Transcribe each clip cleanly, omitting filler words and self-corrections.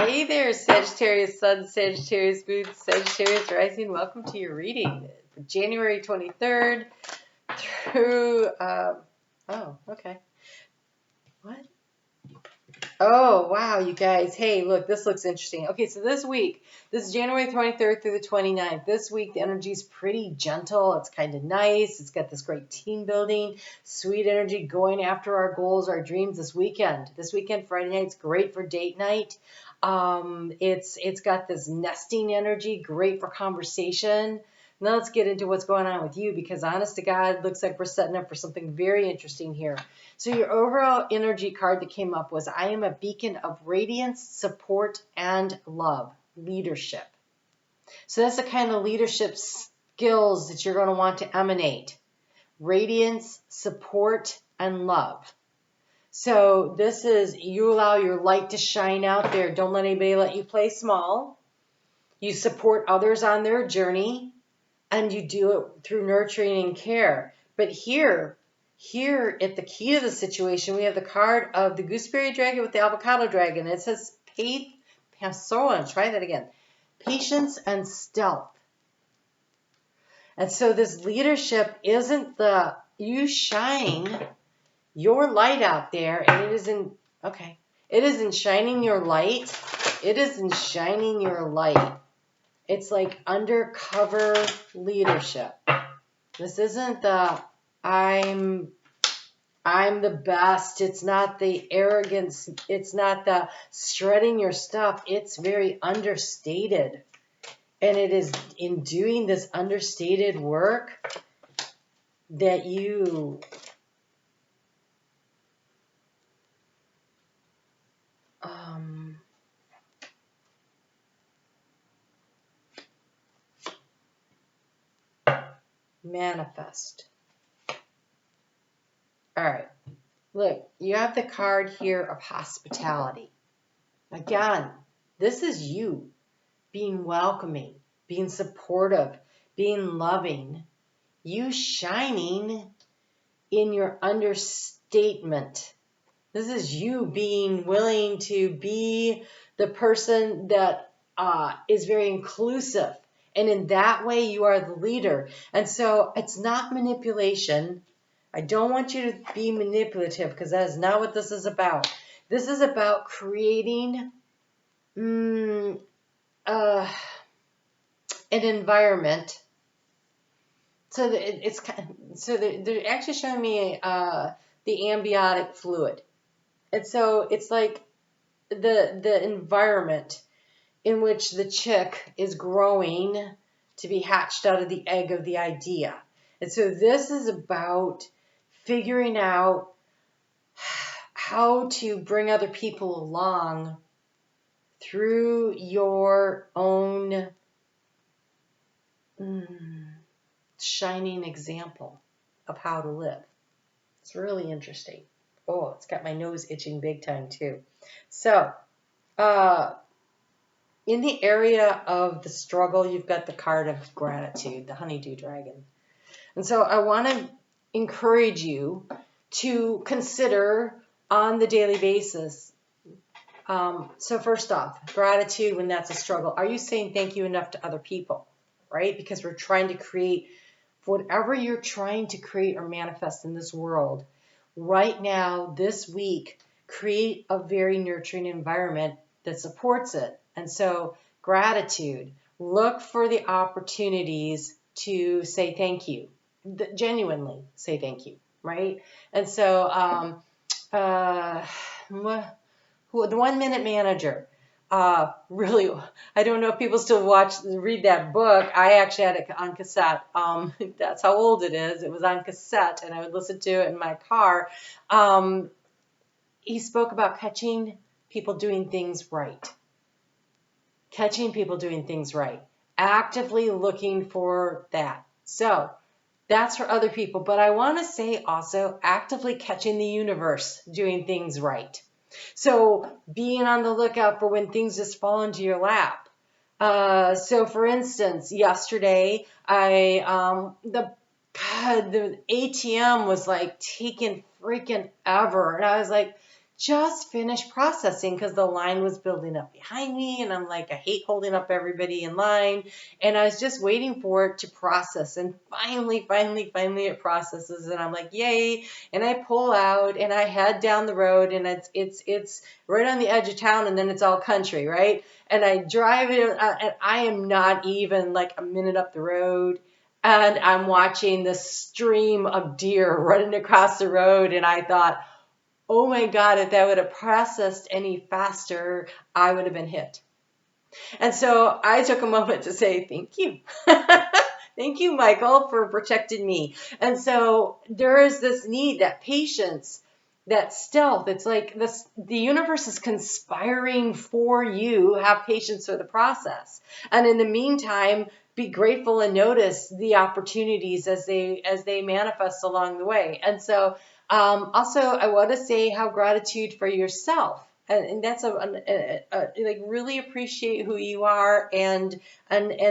Hey there, Sagittarius Sun, Sagittarius Moon, Sagittarius Rising. Welcome to your reading for January 23rd through, oh, okay. What? Oh, wow, you guys. Hey, look, this looks interesting. Okay, so this week, this is January 23rd through the 29th. This week, the energy is pretty gentle. It's kind of nice. It's got this great team building, sweet energy, going after our goals, our dreams this weekend. This weekend, Friday night's great for date night. It's got this nesting energy, great for conversation. Now let's get into what's going on with you, because honest to God, looks like we're setting up for something very interesting here. So your overall energy card that came up was, I am a beacon of radiance, support, and love, leadership. So that's the kind of leadership skills that you're going to want to emanate. Radiance, support, and love. So this is, you allow your light to shine out there. Don't let anybody let you play small. You support others on their journey, and you do it through nurturing and care. But here at the key to the situation, we have the card of the gooseberry dragon with the avocado dragon. It says, try that again. Patience and stealth. And so this leadership isn't you shine your light out there, and it isn't shining your light. It isn't shining your light. It's like undercover leadership. This isn't the I'm the best. It's not the arrogance. It's not the strutting your stuff. It's very understated. And it is in doing this understated work that you manifest. All right. Look, you have the card here of hospitality. Again, this is you being welcoming, being supportive, being loving. You shining in your understatement. This is you being willing to be the person that is very inclusive. And in that way, you are the leader. And so it's not manipulation. I don't want you to be manipulative, because that is not what this is about. This is about creating an environment. So they're actually showing me the amniotic fluid. And so it's like the environment in which the chick is growing to be hatched out of the egg of the idea. And so this is about figuring out how to bring other people along through your own shining example of how to live. It's really interesting. Oh, it's got my nose itching big time too. So, in the area of the struggle, you've got the card of gratitude, the honeydew dragon. And so I want to encourage you to consider on the daily basis. So first off, gratitude when that's a struggle. Are you saying thank you enough to other people, right? Because we're trying to create whatever you're trying to create or manifest in this world. Right now, this week, create a very nurturing environment that supports it. And so gratitude, look for the opportunities to say thank you, genuinely say thank you, right? And so the 1 Minute Manager, really, I don't know if people still read that book. I actually had it on cassette. That's how old it is. It was on cassette, and I would listen to it in my car. He spoke about catching people doing things right. Catching people doing things right. Actively looking for that. So that's for other people. But I want to say also actively catching the universe doing things right. So being on the lookout for when things just fall into your lap. So for instance, yesterday, the ATM was like taking freaking ever. And I was like, just finished processing because the line was building up behind me. And I'm like, I hate holding up everybody in line. And I was just waiting for it to process. And finally, it processes. And I'm like, yay. And I pull out and I head down the road, and it's right on the edge of town, and then it's all country, right? And I drive it, and I am not even like a minute up the road. And I'm watching this stream of deer running across the road. And I thought, oh my God, if that would have processed any faster, I would have been hit. And so I took a moment to say, thank you. Thank you, Michael, for protecting me. And so there is this need, that patience, that stealth. It's like this, the universe is conspiring for you. Have patience for the process. And in the meantime, be grateful and notice the opportunities as they manifest along the way. And so also, I want to say how gratitude for yourself. And that's like really appreciate who you are and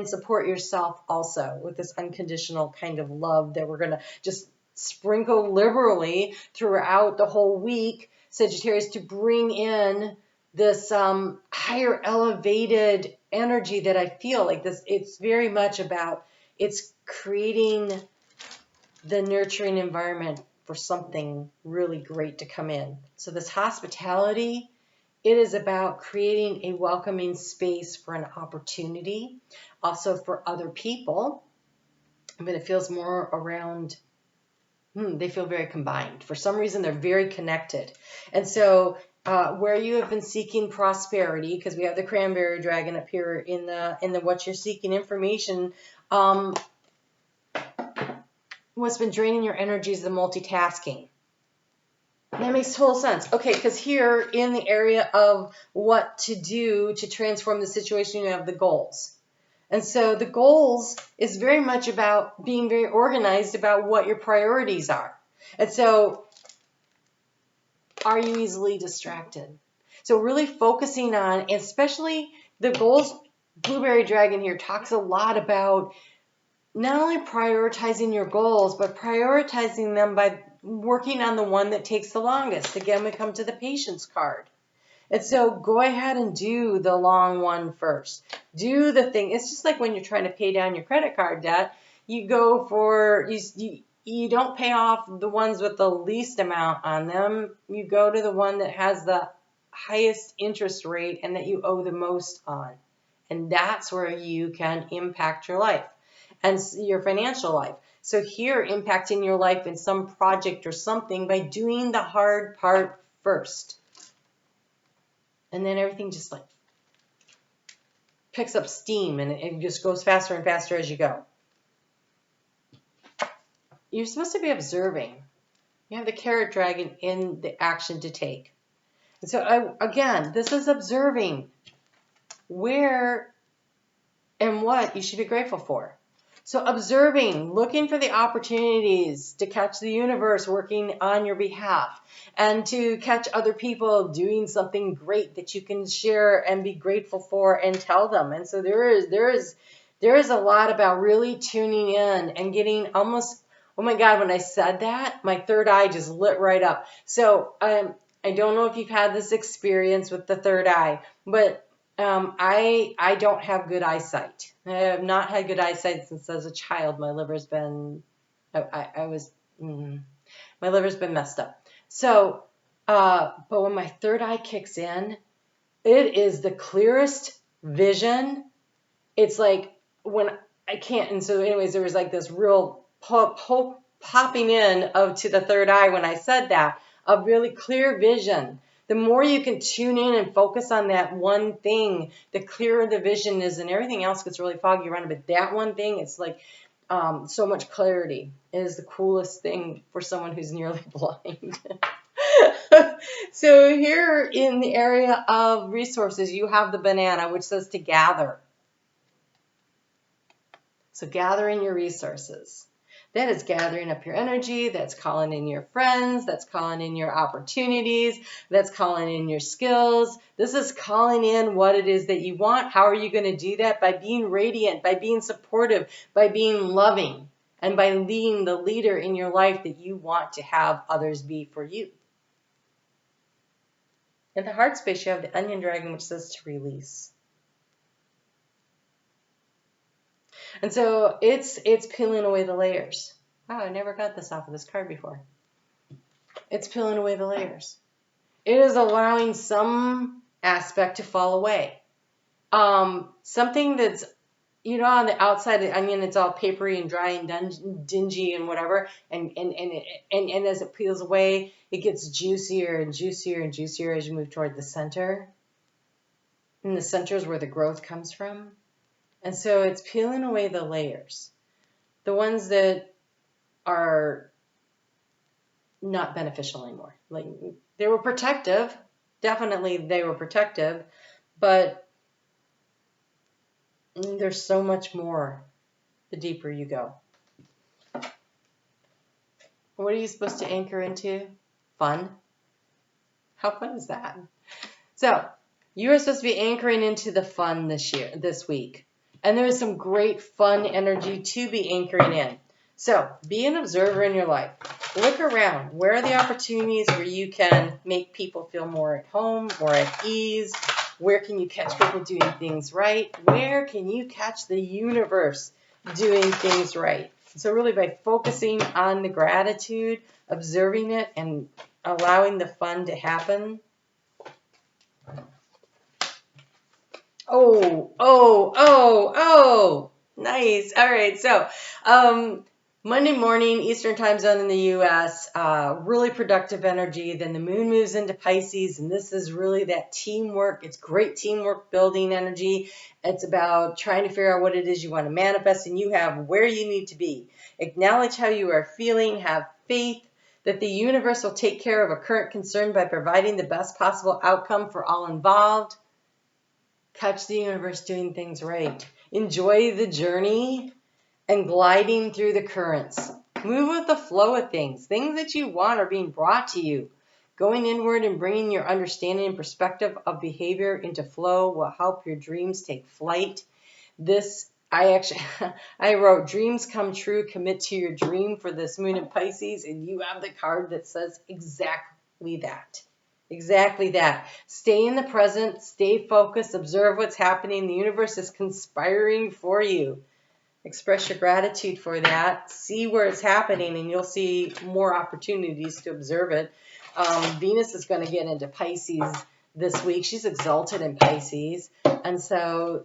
support yourself also with this unconditional kind of love that we're going to just sprinkle liberally throughout the whole week, Sagittarius, to bring in this higher elevated energy that I feel like this. It's very much about, it's creating the nurturing environment for something really great to come in. So this hospitality, it is about creating a welcoming space for an opportunity, also for other people. But it feels more around, they feel very combined. For some reason, they're very connected. And so where you have been seeking prosperity, because we have the cranberry dragon up here in the what you're seeking information, what's been draining your energy is the multitasking. That makes total sense. Okay, because here in the area of what to do to transform the situation, you have the goals. And so the goals is very much about being very organized about what your priorities are. And so are you easily distracted? So really focusing on, especially the goals, Blueberry Dragon here talks a lot about not only prioritizing your goals, but prioritizing them by working on the one that takes the longest. Again, we come to the patience card. And so go ahead and do the long one first. Do the thing. It's just like when you're trying to pay down your credit card debt, you go for, you don't pay off the ones with the least amount on them. You go to the one that has the highest interest rate and that you owe the most on. And that's where you can impact your life and your financial life. So here, impacting your life in some project or something by doing the hard part first. And then everything just like picks up steam and it just goes faster and faster as you go. You're supposed to be observing. You have the carrot dragon in the action to take. And so again, this is observing where and what you should be grateful for. So observing, looking for the opportunities to catch the universe working on your behalf and to catch other people doing something great that you can share and be grateful for and tell them. And so there is a lot about really tuning in and getting almost, oh my God, when I said that, my third eye just lit right up. So I don't know if you've had this experience with the third eye, but I don't have good eyesight. I have not had good eyesight since as a child. My liver's been, my liver's been messed up. So, but when my third eye kicks in, it is the clearest vision. It's like when I can't, and so anyways, there was like this real popping in to the third eye when I said that, a really clear vision. The more you can tune in and focus on that one thing, the clearer the vision is, and everything else gets really foggy around it. But that one thing, it's like so much clarity. It is the coolest thing for someone who's nearly blind. So here in the area of resources, you have the banana, which says to gather. So gathering your resources. That is gathering up your energy. That's calling in your friends. That's calling in your opportunities. That's calling in your skills. This is calling in what it is that you want. How are you going to do that? By being radiant, by being supportive, by being loving, and by being the leader in your life that you want to have others be for you. In the heart space, you have the onion dragon, which says to release. And so it's peeling away the layers. Wow, I never got this off of this card before. It's peeling away the layers. It is allowing some aspect to fall away. Something that's, you know, on the outside of the onion, it's all papery and dry and dingy and whatever. And as it peels away, it gets juicier and juicier and juicier as you move toward the center. And the center is where the growth comes from. And so it's peeling away the layers. The ones that are not beneficial anymore. Like, they were protective. Definitely they were protective. But there's so much more the deeper you go. What are you supposed to anchor into? Fun. How fun is that? So you are supposed to be anchoring into the fun this week. And there is some great fun energy to be anchoring in. So be an observer in your life. Look around. Where are the opportunities where you can make people feel more at home, more at ease? Where can you catch people doing things right? Where can you catch the universe doing things right? So really by focusing on the gratitude, observing it, and allowing the fun to happen. Oh, nice. All right. So, Monday morning, Eastern time zone in the U.S., really productive energy. Then the moon moves into Pisces, and this is really that teamwork. It's great teamwork building energy. It's about trying to figure out what it is you want to manifest, and you have where you need to be. Acknowledge how you are feeling. Have faith that the universe will take care of a current concern by providing the best possible outcome for all involved. Catch the universe doing things right. Enjoy the journey and gliding through the currents. Move with the flow of things. Things that you want are being brought to you. Going inward and bringing your understanding and perspective of behavior into flow will help your dreams take flight. I wrote, dreams come true, commit to your dream for this moon in Pisces, and you have the card that says exactly that. Exactly that. Stay in the present, stay focused, observe what's happening. The universe is conspiring for you. Express your gratitude for that. See where it's happening, and you'll see more opportunities to observe it. Venus is going to get into Pisces this week. She's exalted in Pisces. And so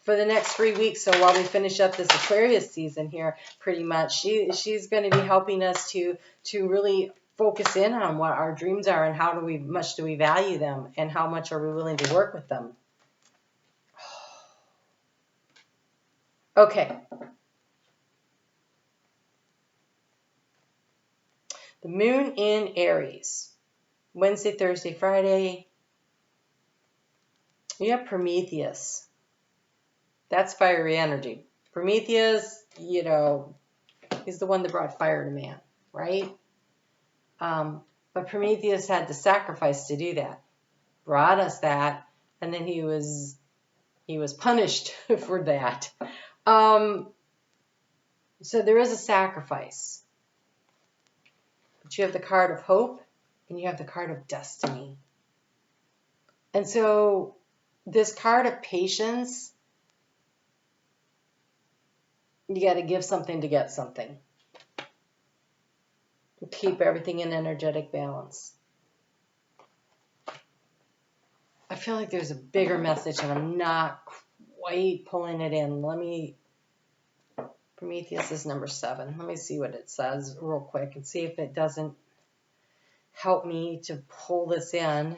for the next 3 weeks, so while we finish up this Aquarius season here, pretty much, she's going to be helping us to really focus in on what our dreams are and how much do we value them and how much are we willing to work with them. Okay. The moon in Aries. Wednesday, Thursday, Friday. You have Prometheus. That's fiery energy. Prometheus, you know, is the one that brought fire to man, right? But Prometheus had to sacrifice to do that. Brought us that, and then he was punished for that. So there is a sacrifice. But you have the card of hope, and you have the card of destiny. And so this card of patience, you got to give something to get something. Keep everything in energetic balance. I feel like there's a bigger message and I'm not quite pulling it in. Prometheus is number 7. Let me see what it says real quick and see if it doesn't help me to pull this in.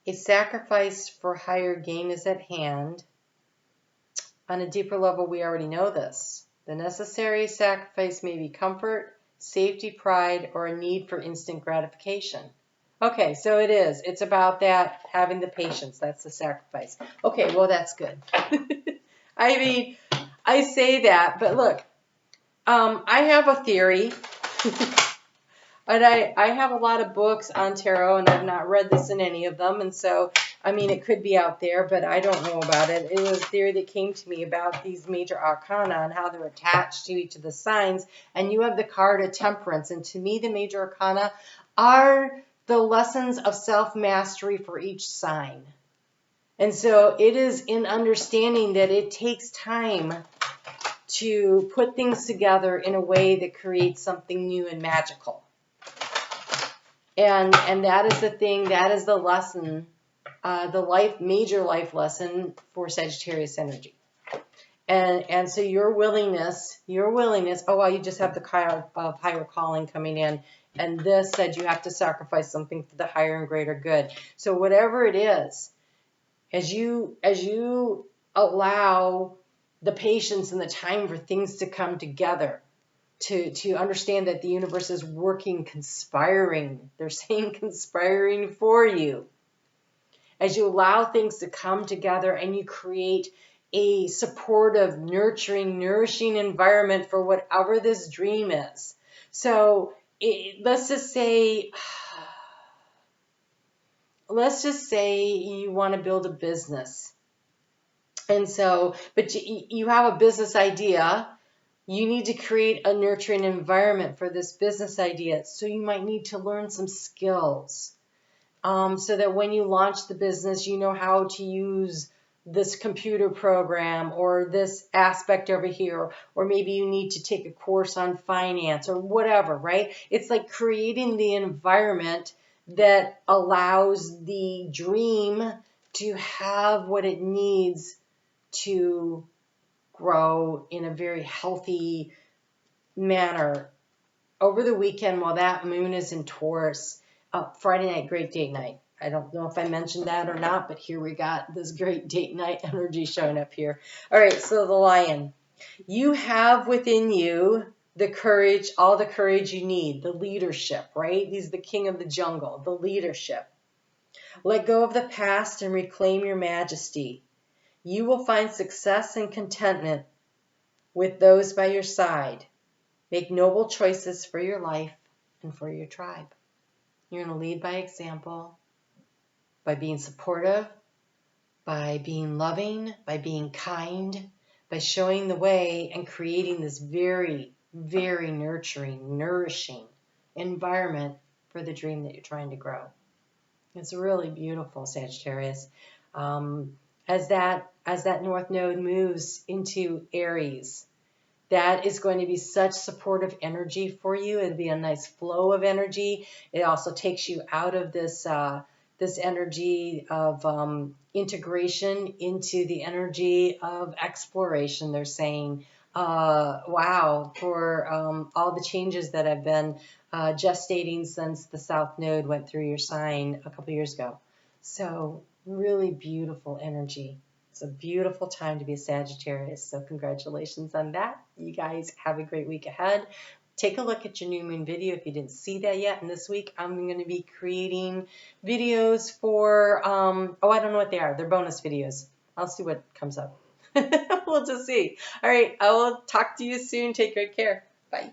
A sacrifice for higher gain is at hand. On a deeper level, we already know this. The necessary sacrifice may be comfort, safety, pride, or a need for instant gratification. Okay, so it is. It's about that, having the patience. That's the sacrifice. Okay, well, that's good. I mean, I say that, but look, I have a theory. And I have a lot of books on tarot, and I've not read this in any of them. And so I mean, it could be out there, but I don't know about it. It was a theory that came to me about these major arcana and how they're attached to each of the signs. And you have the card of Temperance. And to me, the major arcana are the lessons of self-mastery for each sign. And so it is in understanding that it takes time to put things together in a way that creates something new and magical. And that is the thing, that is the lesson, the major life lesson for Sagittarius energy. And so your willingness, oh, well, you just have the card of higher calling coming in. And this said you have to sacrifice something for the higher and greater good. So whatever it is, as you allow the patience and the time for things to come together, to understand that the universe is working, conspiring. They're saying conspiring for you. As you allow things to come together and you create a supportive, nurturing, nourishing environment for whatever this dream is. So let's just say you want to build a business. And so, but you have a business idea. You need to create a nurturing environment for this business idea. So you might need to learn some skills so that when you launch the business, you know how to use this computer program or this aspect over here, or maybe you need to take a course on finance or whatever, right? It's like creating the environment that allows the dream to have what it needs to grow in a very healthy manner. Over the weekend, while that moon is in Taurus, Friday night, great date night. I don't know if I mentioned that or not, but here we got this great date night energy showing up here. All right, so the Lion. You have within you the courage, all the courage you need, the leadership, right? He's the king of the jungle, the leadership. Let go of the past and reclaim your majesty. You will find success and contentment with those by your side. Make noble choices for your life and for your tribe. You're going to lead by example, by being supportive, by being loving, by being kind, by showing the way and creating this very, very nurturing, nourishing environment for the dream that you're trying to grow. It's really beautiful, Sagittarius. As that North Node moves into Aries, that is going to be such supportive energy for you. It'll be a nice flow of energy. It also takes you out of this this energy of integration into the energy of exploration. They're saying, wow, for all the changes that have been gestating since the South Node went through your sign a couple years ago. So really beautiful energy. It's a beautiful time to be a Sagittarius. So congratulations on that. You guys have a great week ahead. Take a look at your new moon video if you didn't see that yet. And this week I'm going to be creating videos for, I don't know what they are. They're bonus videos. I'll see what comes up. We'll just see. All right. I will talk to you soon. Take great care. Bye.